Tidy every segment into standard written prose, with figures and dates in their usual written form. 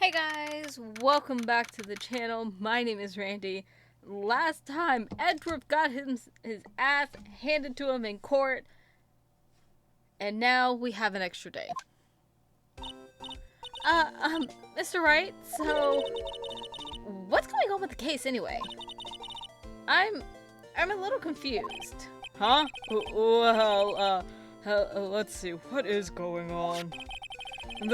Hey guys, welcome back to the channel. My name is Randy. Last time, Edward got his ass handed to him in court, and now we have an extra day. Mr. Wright, so what's going on with the case anyway? I'm a little confused. Huh? Well, let's see, what is going on? I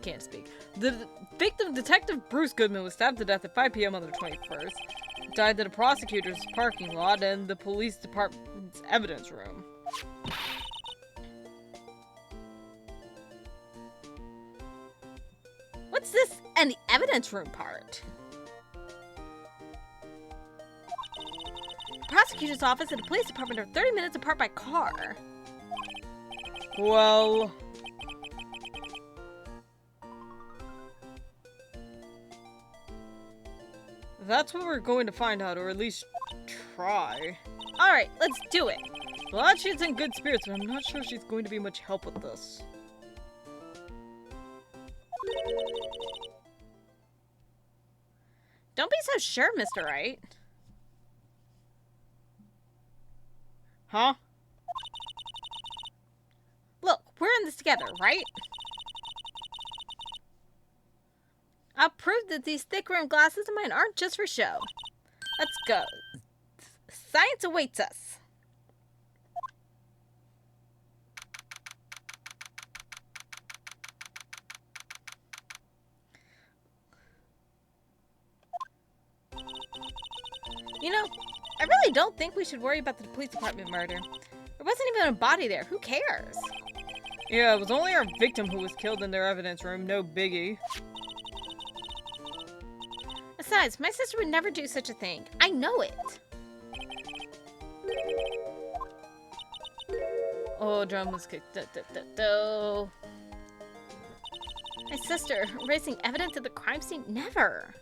can't speak. The victim, Detective Bruce Goodman, was stabbed to death at 5 p.m. on the 21st. Died at a prosecutor's parking lot and the police department's evidence room. What's this and the evidence room part? The prosecutor's office and the police department are 30 minutes apart by car. Well... that's what we're going to find out, or at least try. Alright, let's do it. Glad she's in good spirits, but I'm not sure she's going to be much help with this. Don't be so sure, Mr. Wright. Huh? Look, we're in this together, right? I'll prove that these thick-rimmed glasses of mine aren't just for show. Let's go. Science awaits us. You know, I really don't think we should worry about the police department murder. There wasn't even a body there. Who cares? Yeah, it was only our victim who was killed in their evidence room. No biggie. Besides, my sister would never do such a thing. I know it. Oh, drum was kicked. My sister, erasing evidence at the crime scene? Never.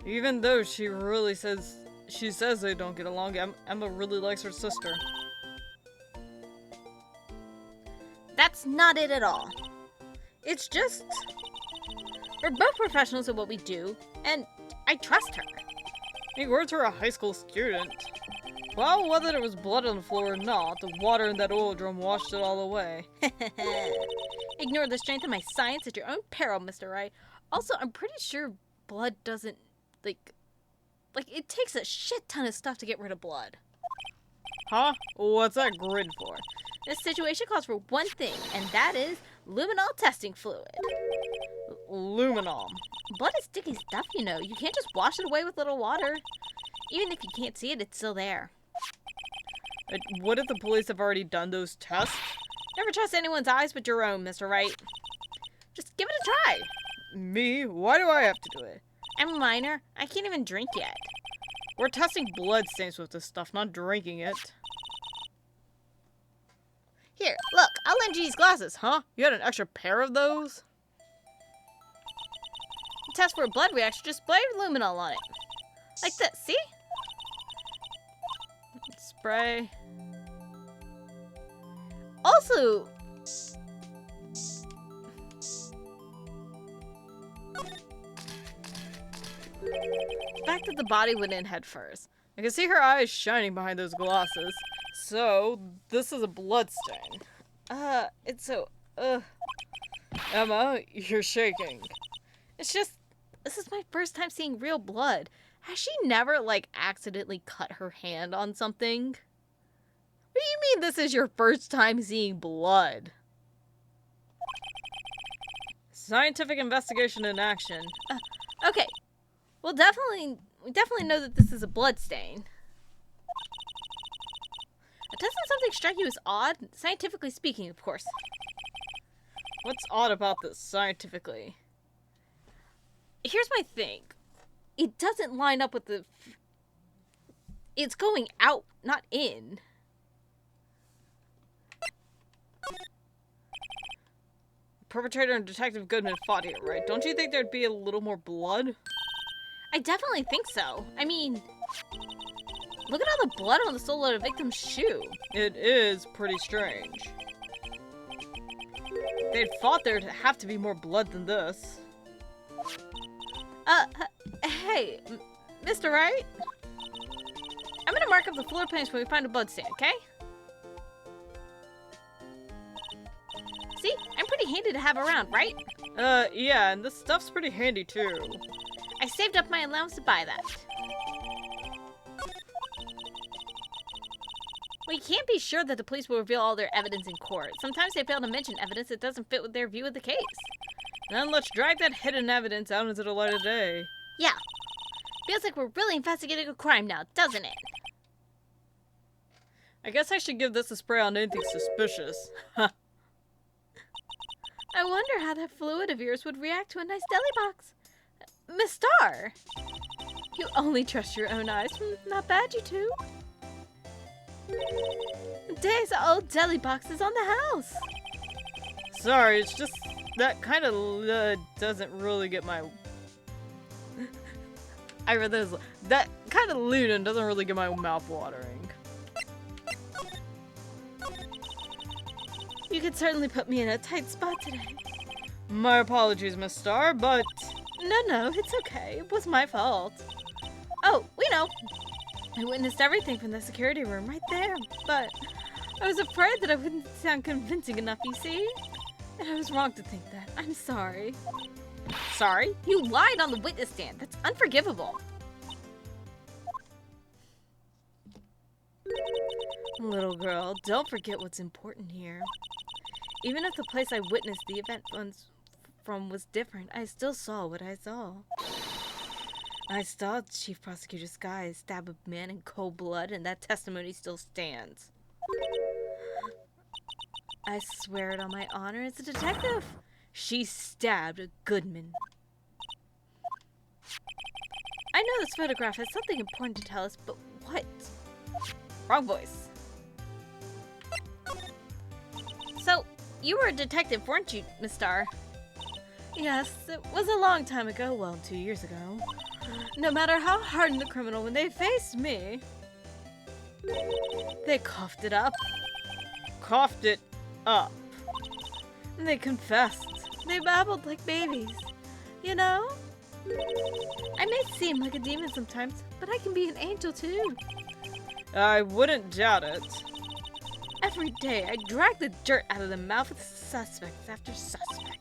Even though she says they don't get along, Emma really likes her sister. That's not it at all. It's just, we're both professionals at what we do, and I trust her. Hey, words for a high school student. Well, whether there was blood on the floor or not, the water in that oil drum washed it all away. Ignore the strength of my science at your own peril, Mr. Wright. Also, I'm pretty sure blood doesn't, like, it takes a shit ton of stuff to get rid of blood. Huh? What's that grid for? This situation calls for one thing, and that is luminol testing fluid. Luminol. Blood is sticky stuff, you know. You can't just wash it away with little water. Even if you can't see it, it's still there. What if the police have already done those tests? Never trust anyone's eyes but your own, Mr. Wright. Just give it a try. Me? Why do I have to do it? I'm a minor. I can't even drink yet. We're testing blood stains with this stuff, not drinking it. Here, look, I'll lend you these glasses. Huh? You had an extra pair of those? Test for a blood reaction, just spray luminol on it. Like this, see? Spray. Also, the fact that the body went in head first. I can see her eyes shining behind those glasses. So, this is a blood stain. It's so, Emma, you're shaking. It's just, this is my first time seeing real blood. Has she never, like, accidentally cut her hand on something? What do you mean this is your first time seeing blood? Scientific investigation in action. Okay. We definitely know that this is a blood stain. Doesn't something strike you as odd? Scientifically speaking, of course. What's odd about this, scientifically? Here's my thing. It doesn't line up with the... It's going out, not in. Perpetrator and Detective Goodman fought here, right? Don't you think there'd be a little more blood? I definitely think so. I mean... Look at all the blood on the sole of the victim's shoe. It is pretty strange. They'd thought there'd have to be more blood than this. Hey, Mr. Wright? I'm gonna mark up the floor plans when we find a blood stain, okay? See? I'm pretty handy to have around, right? Yeah, and this stuff's pretty handy too. I saved up my allowance to buy that. We can't be sure that the police will reveal all their evidence in court. Sometimes they fail to mention evidence that doesn't fit with their view of the case. Then let's drag that hidden evidence out into the light of day. Yeah. Feels like we're really investigating a crime now, doesn't it? I guess I should give this a spray on anything suspicious. Ha. I wonder how that fluid of yours would react to a nice deli box. Miss Star! You only trust your own eyes. Not bad, you two. Days old deli box is on the house. Sorry, it's just that kind of doesn't really get my... I read this. That kind of Luden doesn't really get my mouth watering. You could certainly put me in a tight spot today. My apologies, Miss Star, but... No, it's okay. It was my fault. Oh, we know. I witnessed everything from the security room right there, but I was afraid that I wouldn't sound convincing enough, you see? And I was wrong to think that. I'm sorry. Sorry? You lied on the witness stand. That's unforgivable. Little girl, don't forget what's important here. Even if the place I witnessed the event from was different, I still saw what I saw. I saw Chief Prosecutor Sky stab a man in cold blood, and that testimony still stands. I swear it on my honor as a detective. She stabbed a Goodman. I know this photograph has something important to tell us, but what? Wrong voice. So, you were a detective, weren't you, Miss Star? Yes, it was a long time ago. Well, 2 years ago. No matter how hardened the criminal, when they faced me, they coughed it up. Coughed it up. And they confessed. They babbled like babies. You know? I may seem like a demon sometimes, but I can be an angel too. I wouldn't doubt it. Every day, I drag the dirt out of the mouth of suspects after suspect.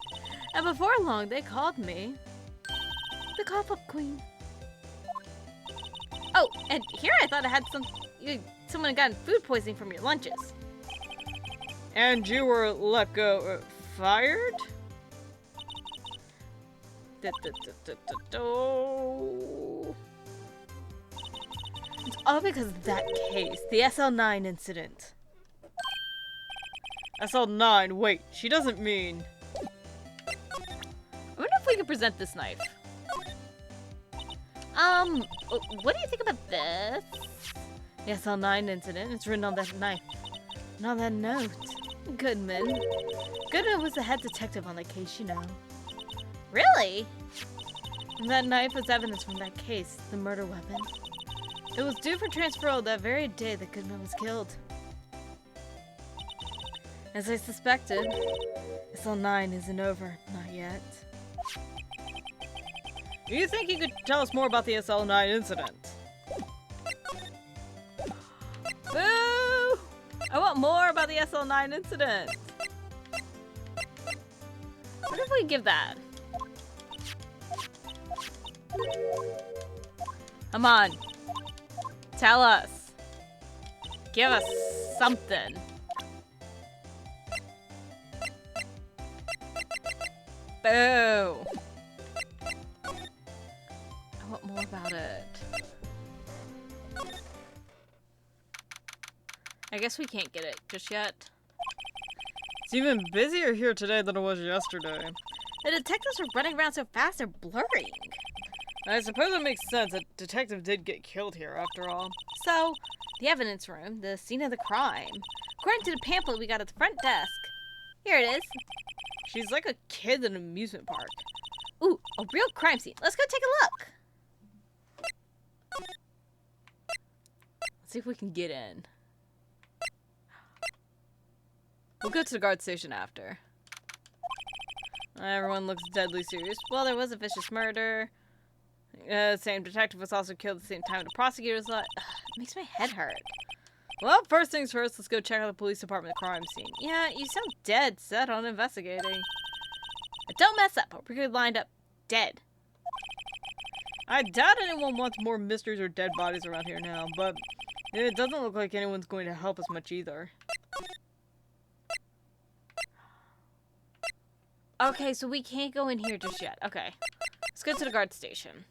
And before long, they called me the cough-up queen. Oh, and here I thought I had someone had gotten food poisoning from your lunches. And you were let go, fired? It's all because of that case, the SL9 incident. SL9, wait, she doesn't mean... I wonder if we can present this knife. What do you think about this? The SL9 incident, it's written on that knife. And on that note. Goodman. Goodman was the head detective on the case, you know. Really? And that knife was evidence from that case, the murder weapon. It was due for transferal that very day that Goodman was killed. As I suspected, SL9 isn't over, not yet. You think you could tell us more about the SL9 incident? Boo! I want more about the SL9 incident. What if we give that? Come on. Tell us. Give us something. Boo. I want more about it. I guess we can't get it just yet. It's even busier here today than it was yesterday. The detectives are running around so fast they're blurring. I suppose it makes sense that detective did get killed here after all. So, the evidence room, the scene of the crime. According to the pamphlet we got at the front desk. Here it is. She's like a kid in an amusement park. Ooh, a real crime scene. Let's go take a look. Let's see if we can get in. We'll go to the guard station after. Everyone looks deadly serious. Well, there was a vicious murder. Same detective was also killed at the same time the prosecutor's lot. It makes my head hurt. Well, first things first, let's go check out the police department crime scene. Yeah, you sound dead set on investigating. Don't mess up. We're good lined up. Dead. I doubt anyone wants more mysteries or dead bodies around here now, but it doesn't look like anyone's going to help us much either. Okay, so we can't go in here just yet. Okay. Let's go to the guard station.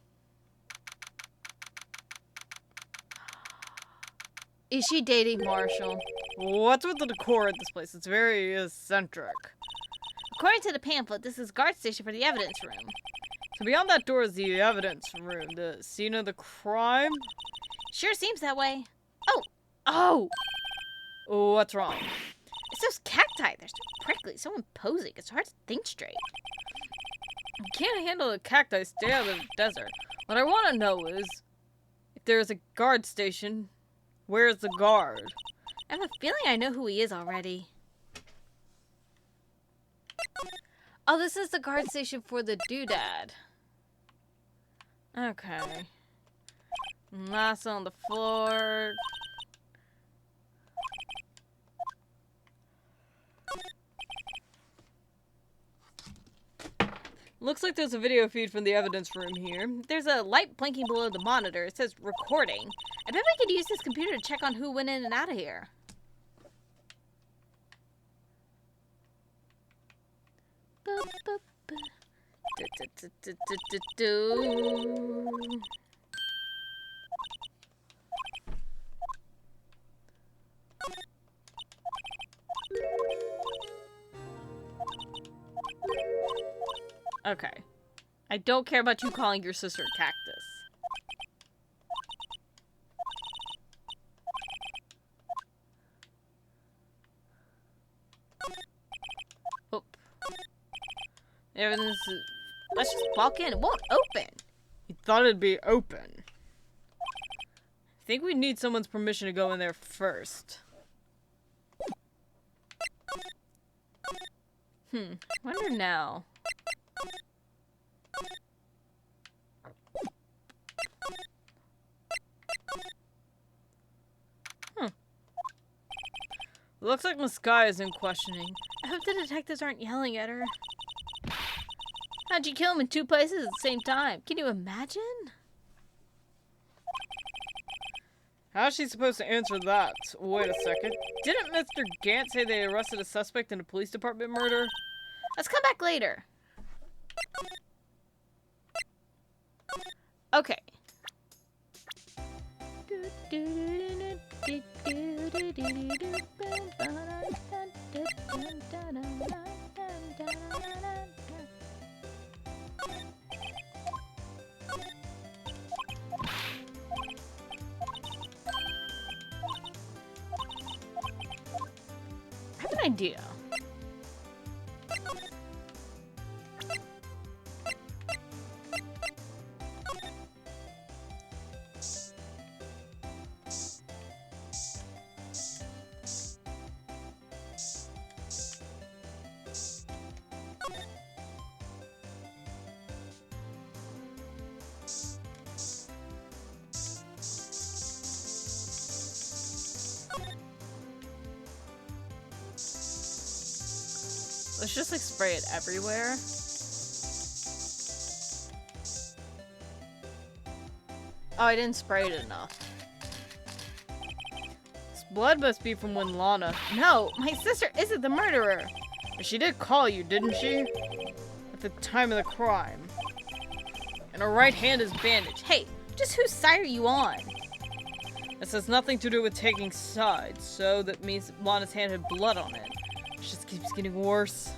Is she dating Marshall? What's with the decor at this place? It's very eccentric. According to the pamphlet, this is guard station for the evidence room. So beyond that door is the evidence room, the scene of the crime? Sure seems that way. Oh! What's wrong? It's those cacti. They're so prickly, so imposing. It's hard to think straight. You can't handle the cacti. Stay out of the desert. What I want to know is, if there's a guard station, where's the guard? I have a feeling I know who he is already. Oh, this is the guard station for the doodad. Okay. Lasso on the floor. Looks like there's a video feed from the evidence room here. There's a light blinking below the monitor. It says recording. I bet we could use this computer to check on who went in and out of here. Boop, boop, boop. Okay. I don't care about you calling your sister a cactus. Oh. Everything's... Let's just walk in. It won't open. You thought it'd be open. I think we need someone's permission to go in there first. Wonder now. Looks like Miss Sky isn't questioning. I hope the detectives aren't yelling at her. How'd you kill him in 2 places at the same time? Can you imagine? How's she supposed to answer that? Wait a second. Didn't Mr. Gant say they arrested a suspect in a police department murder? Let's come back later. Okay. I have an idea. Let's just like spray it everywhere. Oh, I didn't spray it enough. This blood must be from when Lana... No, my sister isn't the murderer. But she did call you, didn't she? At the time of the crime. And her right hand is bandaged. Hey, just whose side are you on? This has nothing to do with taking sides, so that means Lana's hand had blood on it. It just keeps getting worse.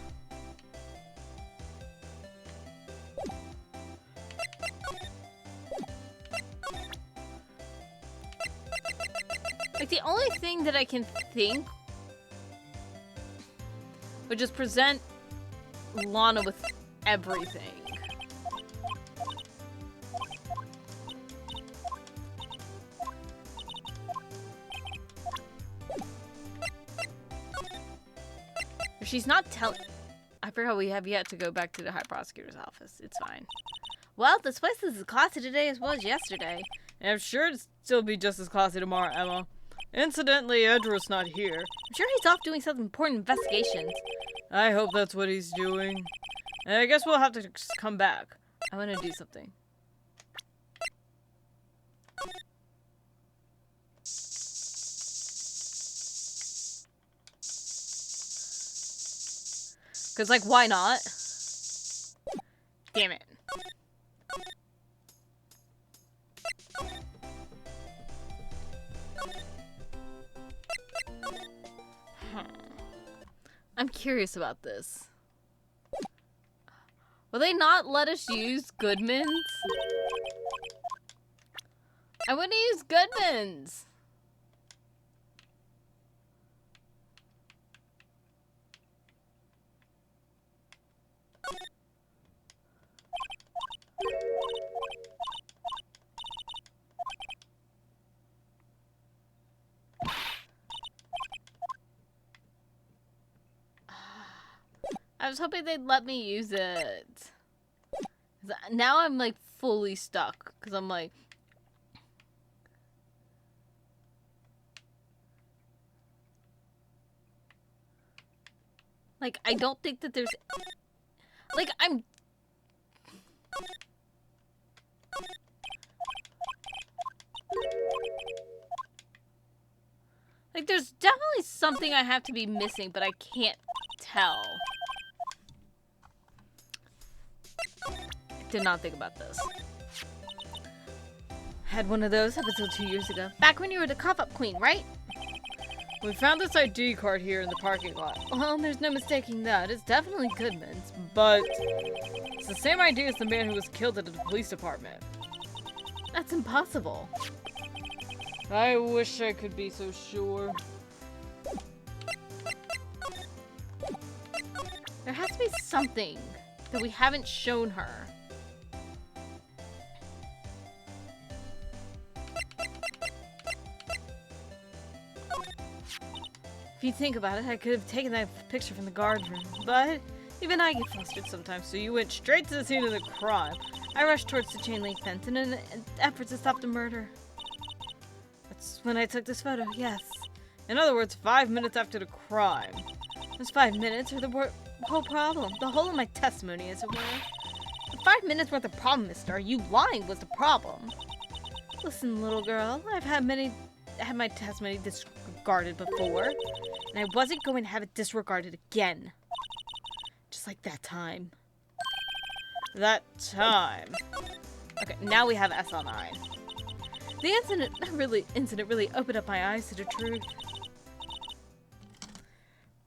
Like, the only thing that I can think would just present Lana with everything. She's not telling... I forgot we have yet to go back to the High Prosecutor's office. It's fine. Well, this place is as classy today as was yesterday. And I'm sure it'll still be just as classy tomorrow, Emma. Incidentally, Edward's not here. I'm sure he's off doing some important investigations. I hope that's what he's doing. And I guess we'll have to come back. I want to do something. Because, like, why not? Damn it. I'm curious about this. Will they not let us use Goodman's? I want to use Goodman's. I was hoping they'd let me use it. Now I'm like fully stuck because I'm like, I don't think that there's I'm there's definitely something I have to be missing, but I can't tell. Did not think about this. Had one of those up until 2 years ago. Back when you were the cough-up queen, right? We found this ID card here in the parking lot. Well, there's no mistaking that. It's definitely Goodman's. But it's the same ID as the man who was killed at the police department. That's impossible. I wish I could be so sure. There has to be something that we haven't shown her. If you think about it, I could have taken that picture from the guard room, but even I get flustered sometimes. So you went straight to the scene of the crime. I rushed towards the chain link fence in an effort to stop the murder. That's when I took this photo, yes. In other words, 5 minutes after the crime. Those 5 minutes are the whole problem. The whole of my testimony, as it were. The 5 minutes weren't the problem, mister. You lying was the problem. Listen, little girl, I've had my testimony disregarded before, and I wasn't going to have it disregarded again. Just like that time. That time. Okay, now we have SL9. The incident really opened up my eyes to the truth.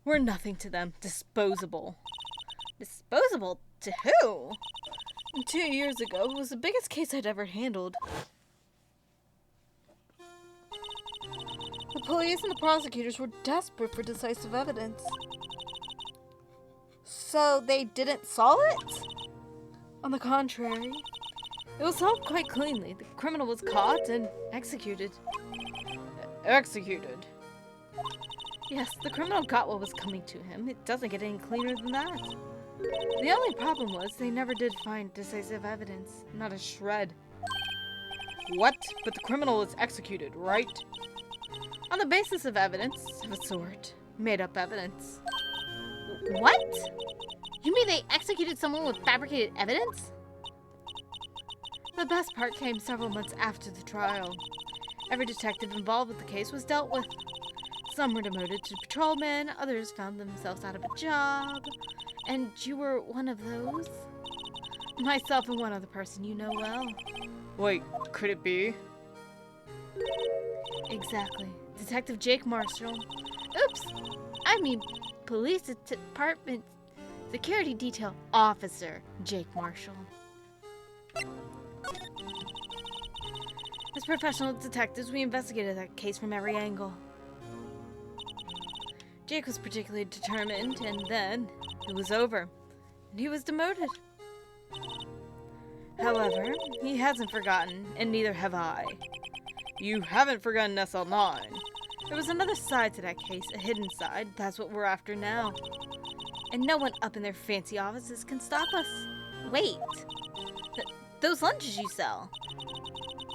We're nothing to them. Disposable. Disposable? To who? 2 years ago, it was the biggest case I'd ever handled. The police and the prosecutors were desperate for decisive evidence. So they didn't solve it? On the contrary, it was solved quite cleanly. The criminal was caught and executed. Executed? Yes, the criminal got what was coming to him. It doesn't get any cleaner than that. The only problem was they never did find decisive evidence. Not a shred. What? But the criminal was executed, right? On the basis of evidence of a sort. Made up evidence. What? You mean they executed someone with fabricated evidence? The best part came several months after the trial. Every detective involved with the case was dealt with. Some were demoted to patrolmen, others found themselves out of a job. And you were one of those? Myself and one other person you know well. Wait, could it be? Exactly. Detective Jake Marshall. Oops! I mean, police department security detail officer Jake Marshall. As professional detectives, we investigated that case from every angle. Jake was particularly determined, and then it was over, and he was demoted. However, he hasn't forgotten, and neither have I. You haven't forgotten SL9. There was another side to that case, a hidden side. That's what we're after now. And no one up in their fancy offices can stop us. Wait. Those lunches you sell.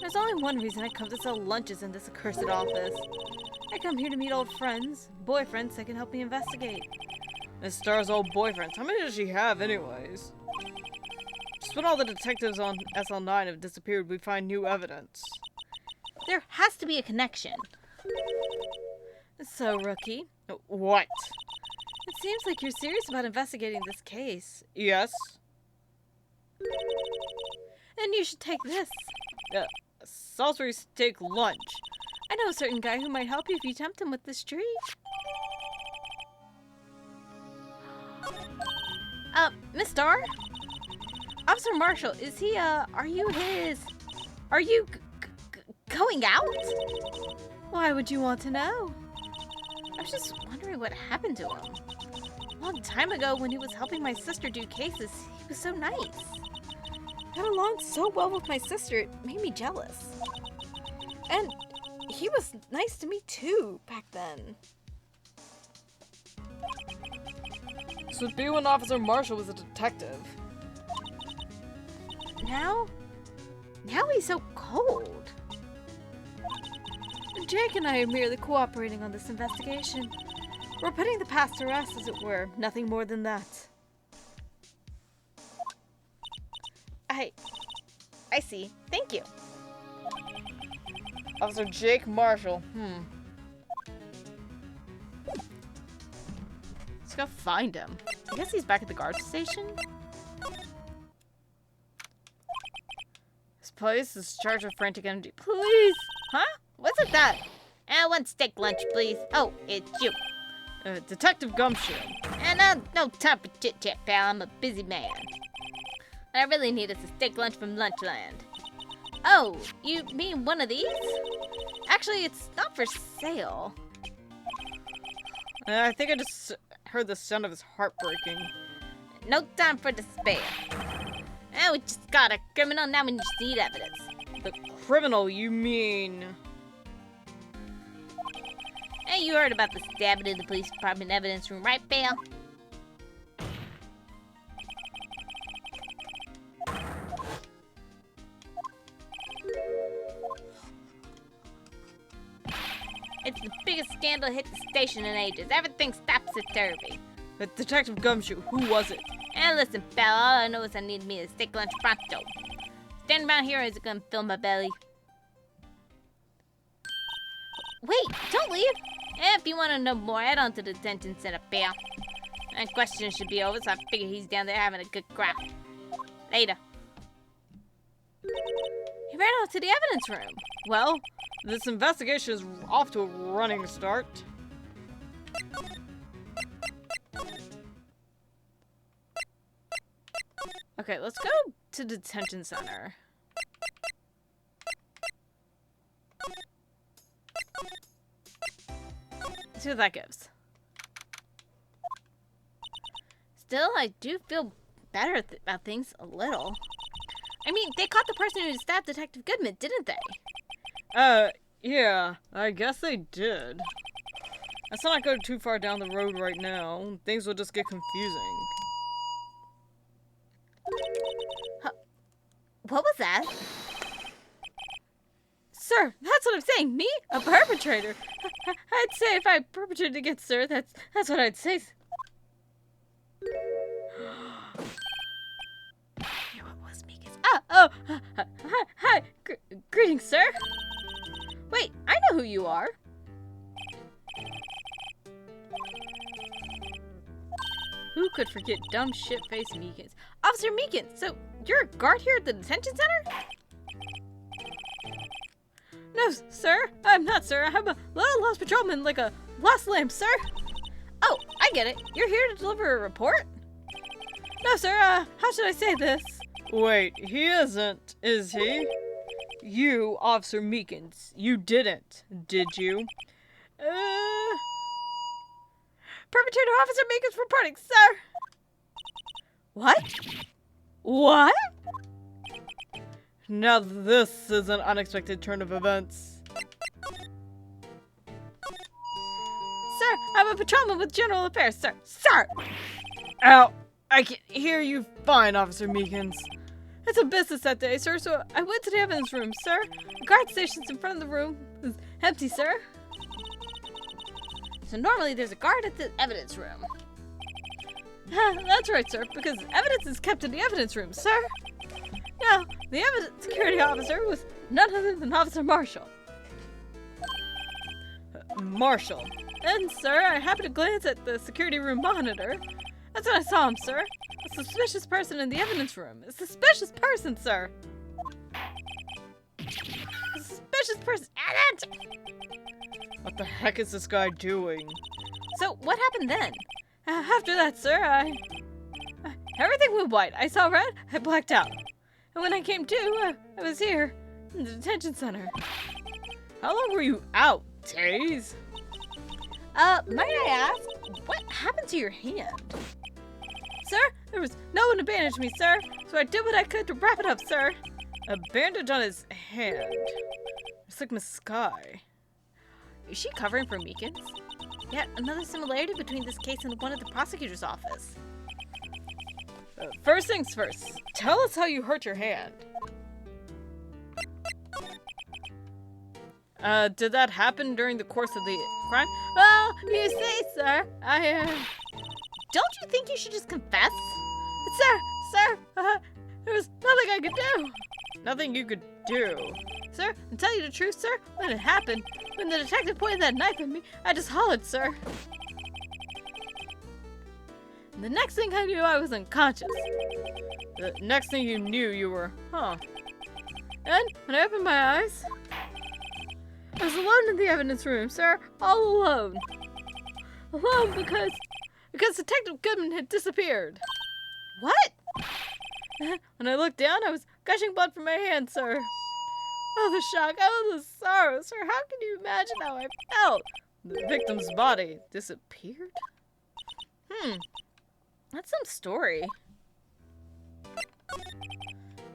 There's only one reason I come to sell lunches in this accursed office. I come here to meet old friends, boyfriends that can help me investigate. Miss Star's old boyfriends. How many does she have, anyways? Just when all the detectives on SL9 have disappeared, we find new evidence. There has to be a connection. So, Rookie. What? It seems like you're serious about investigating this case. Yes? And you should take this. Salisbury steak lunch. I know a certain guy who might help you if you tempt him with this treat. Miss Starr? Officer Marshall, is he, are you going out? Why would you want to know? I was just wondering what happened to him. A long time ago, when he was helping my sister do cases, he was so nice. Got along so well with my sister, it made me jealous. And he was nice to me too, back then. This would be when Officer Marshall was a detective. Now he's so cold. Jake and I are merely cooperating on this investigation. We're putting the past to rest, as it were. Nothing more than that. I see. Thank you. Officer Jake Marshall. Let's go find him. I guess he's back at the guard station. This place is charged with frantic energy. Please! Huh? What's it that? One steak lunch, please. Oh, it's you. Detective Gumshoe. And no time for chit-chat, pal. I'm a busy man. What I really need is a steak lunch from Lunchland. Oh, you mean one of these? Actually, it's not for sale. I think I just heard the sound of his heart breaking. No time for despair. We just got a criminal, now we just need evidence. The criminal, you mean? Hey, you heard about the stabbing in the police department evidence room, right, pal? It's the biggest scandal hit the station in ages. Everything's topsy-turvy. But Detective Gumshoe, who was it? Listen, pal, all I know is I need me a steak lunch pronto. Standing around here is gonna fill my belly. Wait, don't leave! If you want to know more, head on to the detention center, pal. That question should be over, so I figure he's down there having a good crap. Later. He ran out to the evidence room. Well, this investigation is off to a running start. Okay, let's go to detention center. Let's see what that gives. Still, I do feel better about things a little. I mean, they caught the person who stabbed Detective Goodman, didn't they? Yeah, I guess they did. Let's not go too far down the road right now. Things will just get confusing. What was that? Sir, that's what I'm saying. Me? A perpetrator? I'd say if I perpetrated against sir, that's what I'd say. What was Mika's? Hi. Greetings, sir. Wait, I know who you are. Who could forget dumb shit-faced Meekins? Officer Meekins, so you're a guard here at the detention center? No, sir. I'm not, sir. I'm a little lost patrolman, like a lost lamb, sir. Oh, I get it. You're here to deliver a report? No, sir. How should I say this? Wait, he isn't, is he? You, Officer Meekins, you didn't, did you? Perpetrator Officer Meekins reporting, sir. What? Now this is an unexpected turn of events. Sir, I'm a patrolman with general affairs, sir. Sir! Ow! I can hear you fine, Officer Meekins. It's a business that day, sir, so I went to the evidence room, sir. The guard station's in front of the room is empty, sir. So normally there's a guard at the evidence room. That's right, sir, because evidence is kept in the evidence room, sir. Now, the evidence security officer was none other than Officer Marshall. Marshall. And, sir, I happened to glance at the security room monitor. That's when I saw him, sir. A suspicious person in the evidence room. A suspicious person, sir. A suspicious person. What the heck is this guy doing? So what happened then? After that, sir, everything went white. I saw red, I blacked out. And when I came to, I was here, in the detention center. How long were you out, Days? Might I ask, what happened to your hand? Sir, there was no one to bandage me, sir, so I did what I could to wrap it up, sir. A bandage on his hand. It's like Miss Sky. Is she covering for Meekins? Yet another similarity between this case and the one at the prosecutor's office. First things first, tell us how you hurt your hand. Did that happen during the course of the crime? Well, you see, sir, Don't you think you should just confess? Sir, there was nothing I could do. Nothing you could do. Sir, to tell you the truth, sir, when it happened, when the detective pointed that knife at me, I just hollered, sir. And the next thing I knew, I was unconscious. The next thing you knew, you were, And when I opened my eyes, I was alone in the evidence room, sir, all alone. Alone because Detective Goodman had disappeared. What? When I looked down, I was gushing blood from my hand, sir. Oh, the shock. Oh, the sorrow, sir. How can you imagine how I felt? The victim's body disappeared? That's some story.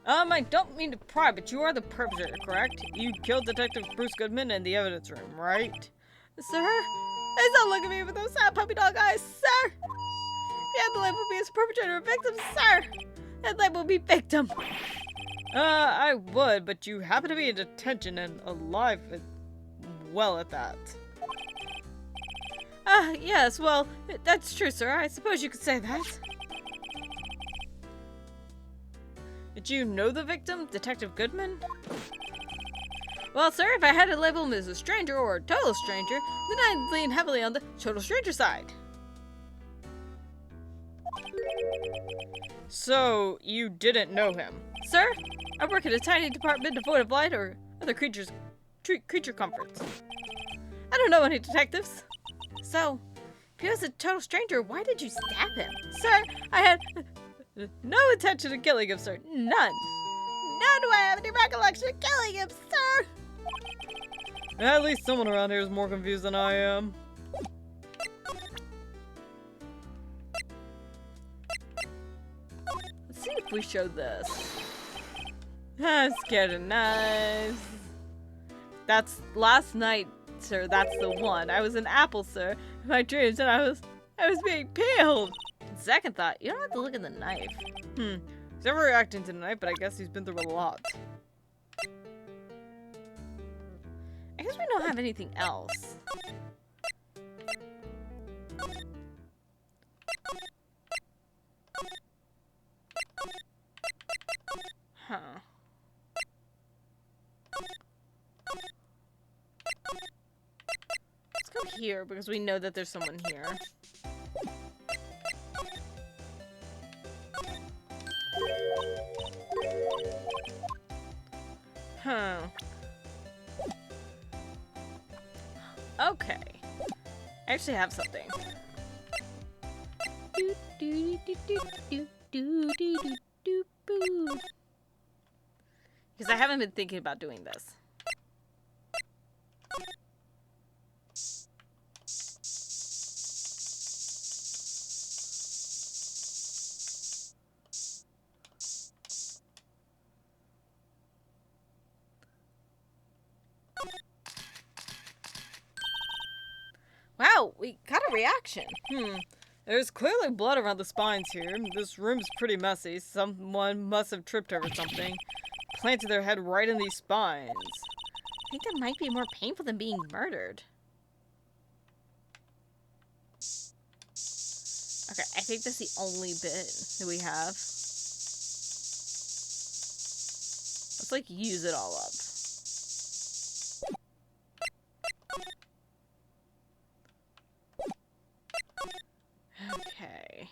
I don't mean to pry, but you are the perpetrator, correct? You killed Detective Bruce Goodman in the evidence room, right? Sir? Please don't look at me with those sad puppy dog eyes, sir! If you had to label me as perpetrator or victim, sir, that label be victim. I would, but you happen to be in detention and alive well at that. Yes, well, that's true, sir. I suppose you could say that. Did you know the victim, Detective Goodman? Well, sir, if I had to label him as a stranger or a total stranger, then I'd lean heavily on the total stranger side. So, you didn't know him? Sir, I work at a tiny department devoid of light or other creature comforts. I don't know any detectives. So, if he was a total stranger, why did you stab him? Sir, I had no intention of killing him, sir. None. Nor do I have any recollection of killing him, sir. At least someone around here is more confused than I am. Let's see if we show this. I'm scared of knives. That's last night, sir. That's the one. I was an apple, sir, in my dreams, and I was being peeled. Second thought, you don't have to look at the knife. He's never reacting to the knife, but I guess he's been through a lot. I guess we don't have anything else. Huh. Let's go here because we know that there's someone here. Huh. Okay. I actually have something. Because I haven't been thinking about doing this. Wow, we got a reaction. There's clearly blood around the spines here. This room's pretty messy. Someone must have tripped over something. Planted their head right in these spines. I think that might be more painful than being murdered. Okay, I think that's the only bit that we have. Let's, like, use it all up. Okay.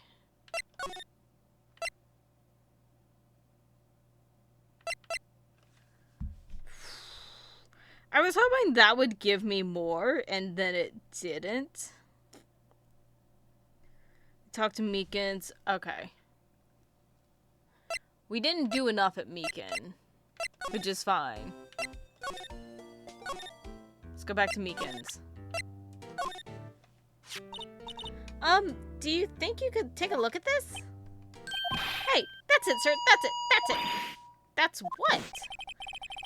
I was hoping that would give me more, and then it didn't. Talk to Meekins. Okay. We didn't do enough at Meekin, which is fine. Let's go back to Meekins. Do you think you could take a look at this? Hey, that's it, sir. That's it. That's it. That's what?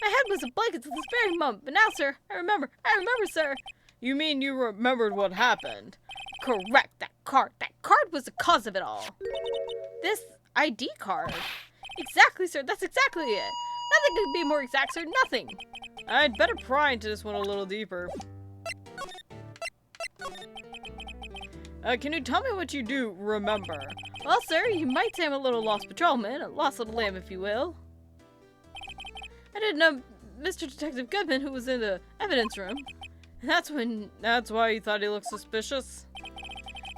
My head was a blanket to this very moment, but now, sir, I remember, sir. You mean you remembered what happened? Correct, that card was the cause of it all. This ID card. Exactly, sir, that's exactly it. Nothing could be more exact, sir, nothing. I'd better pry into this one a little deeper. Can you tell me what you do remember? Well, sir, you might say I'm a little lost patrolman, a lost little lamb, if you will. I didn't know Mr. Detective Goodman, who was in the evidence room. That's why you thought he looked suspicious?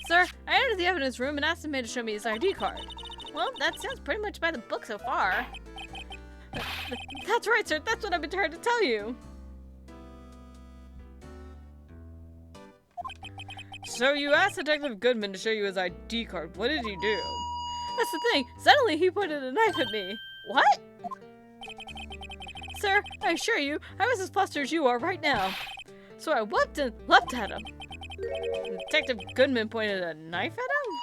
Sir, I entered the evidence room and asked him to show me his ID card. Well, that sounds pretty much by the book so far. That's right, sir. That's what I've been trying to tell you. So you asked Detective Goodman to show you his ID card. What did he do? That's the thing. Suddenly he pointed a knife at me. What? Sir, I assure you, I was as flustered as you are right now. So I whooped and leapt at him. Detective Goodman pointed a knife at him?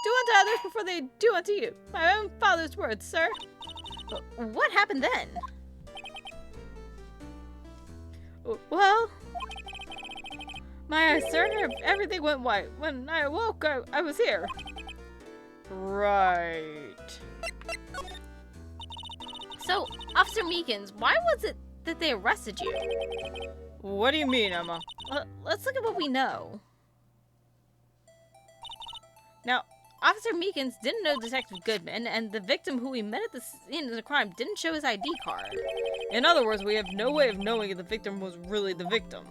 Do unto others before they do unto you. My own father's words, sir. What happened then? Well, my eyes, sir, everything went white. When I awoke, I was here. Right. So, Officer Meekins, why was it that they arrested you? What do you mean, Emma? Let's look at what we know. Now, Officer Meekins didn't know Detective Goodman, and the victim who we met at the scene of the crime didn't show his ID card. In other words, we have no way of knowing if the victim was really the victim.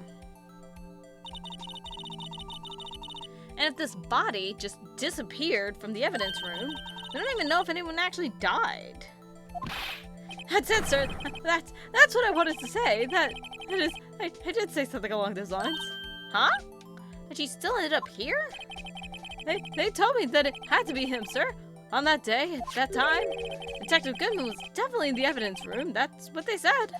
And if this body just disappeared from the evidence room, we don't even know if anyone actually died. That's it, sir. That's what I wanted to say. I did say something along those lines. Huh? But she still ended up here? They told me that it had to be him, sir. On that day, at that time, Detective Goodman was definitely in the evidence room. That's what they said.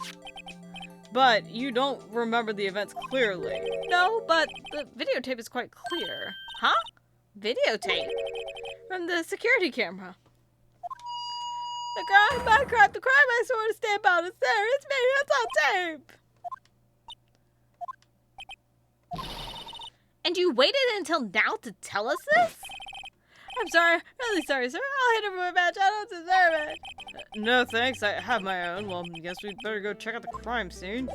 But you don't remember the events clearly. No, but the videotape is quite clear. Huh? Videotape? From the security camera. The crime I saw to stand about is there. It's me. It's on tape. And you waited until now to tell us this? I'm sorry. Really sorry, sir. I'll hit him with a match. I don't deserve it. No thanks, I have my own. Well, guess we'd better go check out the crime scene.